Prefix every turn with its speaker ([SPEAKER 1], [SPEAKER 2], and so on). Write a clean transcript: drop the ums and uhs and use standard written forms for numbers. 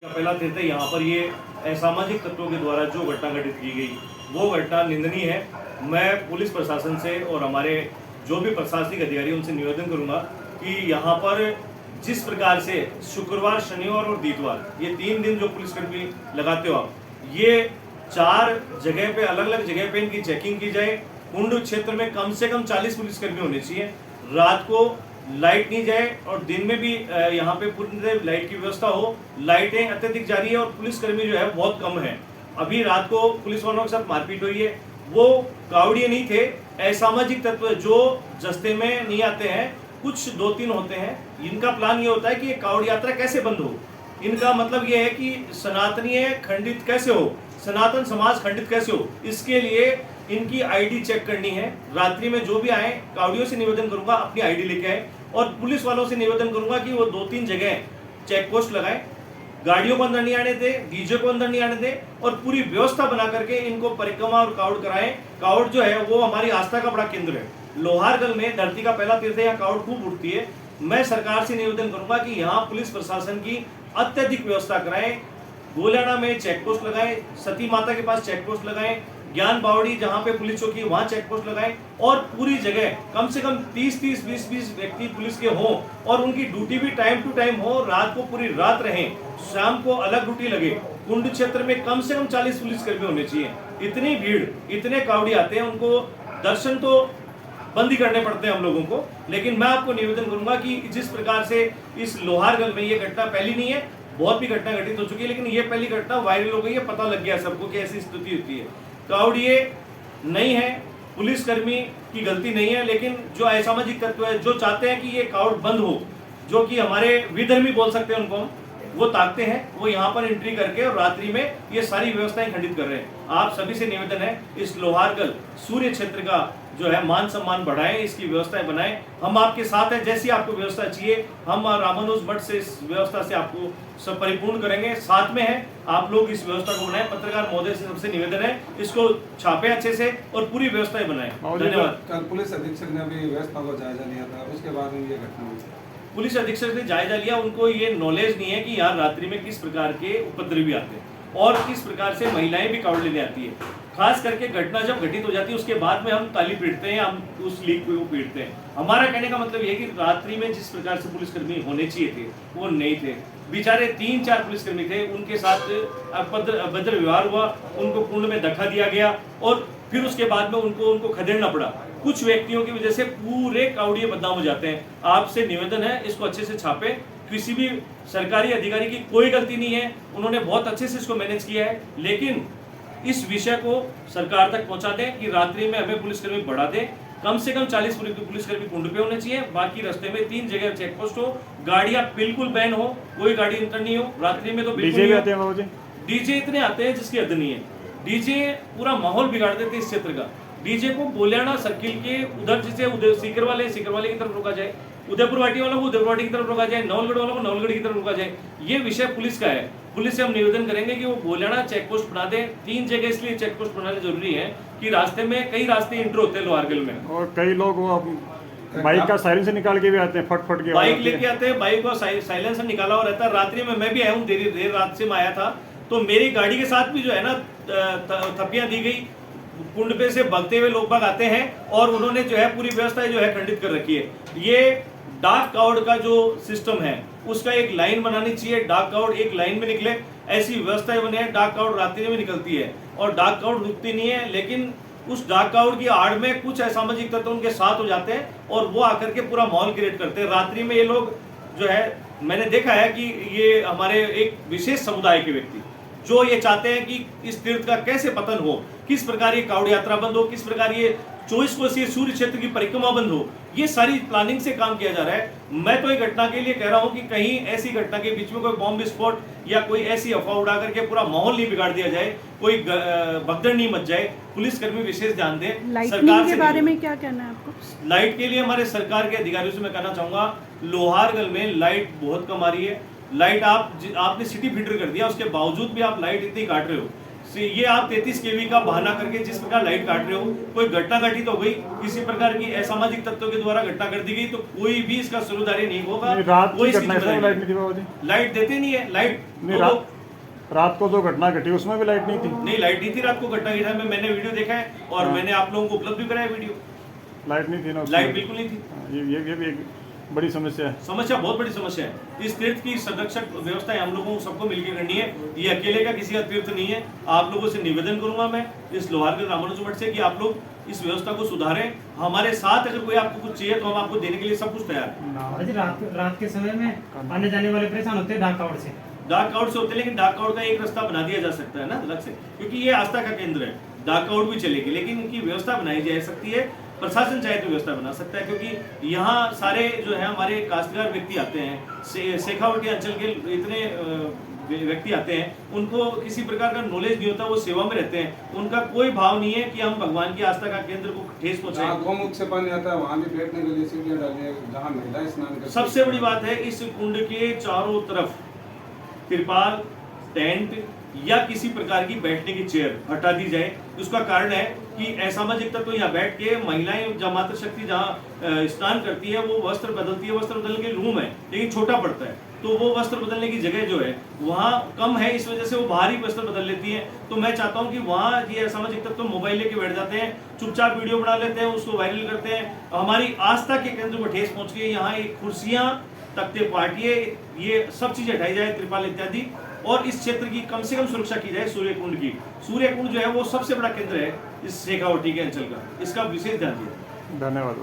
[SPEAKER 1] पहला तीर्थ है। यहाँ पर ये असामाजिक तत्वों के द्वारा जो घटना घटित की गई वो घटना निंदनीय है। मैं पुलिस प्रशासन से और हमारे जो भी प्रशासनिक अधिकारी उनसे निवेदन करूंगा कि यहाँ पर जिस प्रकार से शुक्रवार, शनिवार और इतवार ये 3 दिन जो पुलिसकर्मी लगाते हो आप, ये 4 जगह पे अलग अलग जगह पे इनकी चेकिंग की जाए। कुंड क्षेत्र में कम से कम 40 पुलिसकर्मी होने चाहिए। रात को लाइट नहीं जाए और दिन में भी यहाँ पे पूरी लाइट की व्यवस्था हो। लाइटें अत्यधिक जारी है और पुलिसकर्मी जो है बहुत कम है। अभी रात को पुलिस वालों के साथ मारपीट हुई है। वो कावड़िए नहीं थे, असामाजिक तत्व जो जस्ते में नहीं आते हैं, कुछ 2-3 होते हैं। इनका प्लान ये होता है कि ये कावड़ यात्रा कैसे बंद हो। इनका मतलब ये है कि सनातनीय खंडित कैसे हो, सनातन समाज खंडित कैसे हो, इसके लिए इनकी आईडी चेक करनी है। रात्रि में जो भी आए, कावड़ियों से निवेदन करूंगा अपनी आईडी लेके आए और पुलिस वालों से निवेदन करूंगा कि वो 2-3 जगह चेक पोस्ट लगाए। गाड़ियों को अंदर नहीं आने दे, डीजे को अंदर नहीं आने दे और पूरी व्यवस्था बना करके इनको परिक्रमा और कावड़ कराएं। कावड़ जो है वो हमारी आस्था का बड़ा केंद्र है। लोहारगल में धरती का पहला तीर्थ है, यहाँ कावड़ खूब उठती है। मैं सरकार से निवेदन करूंगा कि यहाँ पुलिस प्रशासन की अत्यधिक व्यवस्था कराएं। गोलियाना में चेक पोस्ट लगाएं, सती माता के पास चेक पोस्ट लगाएं, ज्ञान बावड़ी जहां पे पुलिस चौकी वहां चेक पोस्ट लगाएं और पूरी जगह कम से कम 30-30, 20-20 व्यक्ति पुलिस के हों और उनकी ड्यूटी भी टाइम टू टाइम हो। रात को पूरी रात रहें, शाम को अलग ड्यूटी लगे। कुंड क्षेत्र में कम से कम 40 पुलिसकर्मी होने चाहिए। इतनी भीड़, इतने कावड़ी आते हैं, उनको दर्शन तो बंद ही करने पड़ते हैं हम लोगों को। लेकिन मैं आपको निवेदन करूंगा कि जिस प्रकार से इस लोहारगल में ये घटना पहली नहीं है, बहुत भी घटना घटित हो चुकी है, लेकिन ये पहली घटना वायरल हो गई है। पता लग गया सबको कि ऐसी स्थिति होती है। कावड़िए नहीं है, पुलिसकर्मी की गलती नहीं है, लेकिन जो असामाजिक तत्व है जो चाहते हैं कि ये कावड़ बंद हो, जो कि हमारे विधर्मी बोल सकते हैं उनको हम, वो ताकते हैं, वो यहाँ पर एंट्री करके और रात्रि में ये सारी व्यवस्थाएं खंडित कर रहे हैं। आप सभी से निवेदन है, इस लोहारगल सूर्य क्षेत्र का जो है मान सम्मान बढ़ाएं, इसकी व्यवस्थाएं बनाएं। हम आपके साथ हैं, जैसी आपको व्यवस्था चाहिए हम रामानुज मठ से इस व्यवस्था से आपको सब परिपूर्ण करेंगे। साथ में है, आप लोग इस व्यवस्था को बनाएं। पत्रकार महोदय से सबसे निवेदन है, इसको छापे अच्छे से और पूरी व्यवस्थाएं बनाएं। धन्यवाद।
[SPEAKER 2] कल पुलिस अधीक्षक ने भी व्यवस्था को जायजा लिया था, उसके बाद में ये घटना हुई।
[SPEAKER 1] पुलिस अधीक्षक ने जायजा लिया, उनको ये नॉलेज नहीं है कि यहाँ रात्रि में किस प्रकार के उपद्रवी आते हैं और किस प्रकार से महिलाएं भी कावड़ लेने आती है। खास करके घटना जब घटित हो जाती है उसके बाद में हम ताली पीटते हैं, हम उस लीग को पीटते हैं। हमारा कहने का मतलब ये है कि रात्रि में जिस प्रकार से पुलिसकर्मी होने चाहिए थे वो नहीं थे। बेचारे 3-4 पुलिसकर्मी थे, उनके साथ अभद्र व्यवहार हुआ, उनको कुंड में धक्का दिया गया और फिर उसके बाद में उनको खदेड़ना पड़ा। कुछ व्यक्तियों की वजह से पूरे कावड़िए बदनाम हो जाते हैं। आपसे निवेदन है, इसको अच्छे से छापे। किसी भी सरकारी अधिकारी की कोई गलती नहीं है, उन्होंने बहुत अच्छे से इसको मैनेज किया है, लेकिन इस विषय को सरकार तक पहुंचा दें कि रात्रि में हमें पुलिसकर्मी बढ़ा दें। कम से कम 40 पुलिसकर्मी कुंड पे होने चाहिए, बाकी रास्ते में 3 जगह चेक पोस्ट हो, गाड़ियां बिल्कुल बैन हो, कोई गाड़ी इंटर नहीं हो। रात्रि में तो बिल्कुल
[SPEAKER 3] डीजे आते हैं,
[SPEAKER 1] डीजे इतने आते हैं जिसकी हद नहीं है। डीजे पूरा माहौल बिगाड़ देते हैं इस क्षेत्र का। डीजे को गोलियाना सर्किल के उधर जैसे सीकर वाले की तरफ रोका जाए, उदयपुर वाटी वालों को उदयपुर वाटी की तरफ रोका जाए, नवलगढ़ वालों को नवलगढ़ की तरफ रोका जाए। ये विषय पुलिस का है। पुलिस से हम निवेदन करेंगे कि वो गोलियाना चेक पोस्ट बना दें। 3 जगह इसलिए चेक पोस्ट बनाने जरूरी है कि रास्ते में कई रास्ते इंटर होते हैं लोहारगल में
[SPEAKER 3] और कई लोग वो बाइक का साइलेंसर निकाल के भी आते हैं, फट के
[SPEAKER 1] बाइक लेके आते हैं। बाइक का साइलेंसर निकाला हुआ रहता है। रात्रि में मैं भी आया हूँ, देर रात से मैं आया था, तो मेरी गाड़ी के साथ भी जो है ना थप्पियां दी गई। कुंड पे से भागते हुए लोग बाग आते हैं और उन्होंने जो है पूरी व्यवस्था जो है खंडित कर रखी है। ये डाक कावड़ का जो सिस्टम है उसका एक लाइन बनानी चाहिए, डाक कावड़ एक लाइन में निकले, ऐसी व्यवस्थाएं बने हैं। डाक कावड़ रात्रि में निकलती है और डाक कावड़ रुकती नहीं है, लेकिन उस डाक कावड़ की आड़ में कुछ असामाजिक तत्व उनके साथ हो जाते हैं और वो आकर के पूरा माहौल क्रिएट करते हैं। रात्रि में ये लोग जो है, मैंने देखा है कि ये हमारे एक विशेष समुदाय के व्यक्ति जो ये चाहते हैं कि इस तीर्थ का कैसे पतन हो, किस प्रकार ये कावड़ यात्रा बंद हो, किस प्रकार ये 24 कोसीय सूर्य क्षेत्र की परिक्रमा बंद हो, ये सारी प्लानिंग से काम किया जा रहा है। मैं तो ये घटना के लिए कह रहा हूं कि कहीं ऐसी घटना के बीच में कोई बॉम्ब विस्फोट या कोई ऐसी अफवाह उड़ा करके पूरा माहौल नहीं बिगाड़ दिया जाए, कोई भगदड़ नहीं मच जाए। पुलिसकर्मी विशेष ध्यान दें।
[SPEAKER 4] सरकार के बारे में क्या कहना है आपको?
[SPEAKER 1] लाइट के लिए हमारे सरकार के अधिकारियों से मैं कहना चाहूंगा, लोहारगल में लाइट बहुत कम आ रही है। लाइट आपने सिटी फीडर कर दिया, उसके बावजूद भी आप लाइट इतनी काट रहे हो। ये आप 33 केवी का बहाना करके जिस प्रकार लाइट काट रहे हो, कोई घटना घटित हो गई, किसी प्रकार की असामाजिक तत्वों के द्वारा घटना कर दी गई, तो कोई भी इसका सूत्रधारी नहीं होगा।
[SPEAKER 3] रात
[SPEAKER 1] कोई
[SPEAKER 3] की
[SPEAKER 1] इसकी
[SPEAKER 3] घटना है,
[SPEAKER 1] जिम्मेदारी
[SPEAKER 3] लाइट
[SPEAKER 1] नहीं।
[SPEAKER 3] नहीं थी बाबा जी?
[SPEAKER 1] लाइट देते नहीं है, लाइट
[SPEAKER 3] नहीं, रात को जो घटना घटी उसमें भी लाइट नहीं थी?
[SPEAKER 1] नहीं, लाइट नहीं थी रात को घटना घटा में, मैंने वीडियो देखा है और
[SPEAKER 3] हाँ।
[SPEAKER 1] मैंने आप लोगों को उपलब्ध भी कराया वीडियो।
[SPEAKER 3] लाइट नहीं थी ना उसमें?
[SPEAKER 1] लाइट बिल्कुल नहीं थी।
[SPEAKER 3] हाँ, ये भी एक बड़ी समस्या है।
[SPEAKER 1] समस्या बहुत बड़ी समस्या है। इस तीर्थ की संरक्षक व्यवस्था हम लोगों को सबको मिलकर करनी है। ये अकेले का किसी का तीर्थ नहीं है। आप लोगों से निवेदन करूंगा मैं इस लोहारगढ़ रामानुज मठ से कि आप लोग इस व्यवस्था को सुधारें। हमारे साथ अगर कोई आपको कुछ चाहिए तो हम आपको देने के लिए सब कुछ तैयार हैं।
[SPEAKER 5] अजी रात के समय में आने जाने वाले परेशान होते हैं डाक टावर से।
[SPEAKER 1] डाक आउट से होते हैं, लेकिन डाक आउट का एक रास्ता बना दिया जा सकता है ना अलग से, क्योंकि ये आस्था का केंद्र है। डाक आउट भी चलेगी, लेकिन इनकी व्यवस्था बनाई जा सकती है। प्रशासन चाहे तो व्यवस्था बना सकता है, क्योंकि यहाँ सारे जो है हमारे काश्तकार व्यक्ति आते हैं, शेखावटी अंचल के इतने व्यक्ति आते हैं, उनको किसी प्रकार का नॉलेज नहीं होता, वो सेवा में रहते हैं। उनका कोई भाव नहीं है कि हम भगवान की आस्था का केंद्र को ठेस
[SPEAKER 2] जहाँ
[SPEAKER 1] पहुंचाएं।
[SPEAKER 2] गौमुख से पानी आता है वहाँ भी बैठने के लिए सीढ़ियाँ डाली है, जहाँ महिलाएं स्नान करती हैं।
[SPEAKER 1] सबसे बड़ी बात है, इस कुंड के चारों तरफ तिरपाल, टेंट या किसी प्रकार की बैठने की चेयर हटा दी जाए। उसका कारण है कि असामाजिक तत्व यहाँ बैठ के महिलाएं जहाँ मातृशक्ति जहाँ स्नान करती है, वो वस्त्र बदलती है। वस्त्र बदलने के रूम है लेकिन छोटा पड़ता है, तो वो वस्त्र बदलने की जगह जो है वहाँ कम है, इस वजह से वो बाहरी वस्त्र बदल लेती हैं। तो मैं चाहता हूँ कि वहाँ ये असामाजिक तत्व मोबाइल लेके बैठ जाते हैं, चुपचाप वीडियो बना लेते हैं, उसको वायरल करते हैं। हमारी आस्था के केंद्र को ठेस पहुँच के यहाँ एक कुर्सियाँ, तख्ते, पाटिये, ये सब चीजें हटाई जाए, त्रिपाल इत्यादि, और इस क्षेत्र की कम से कम सुरक्षा की जाए। सूर्यकुंड की, सूर्यकुंड जो है वो सबसे बड़ा केंद्र है इस शेखावटी के अंचल का, इसका विशेष ध्यान दिया।
[SPEAKER 3] धन्यवाद।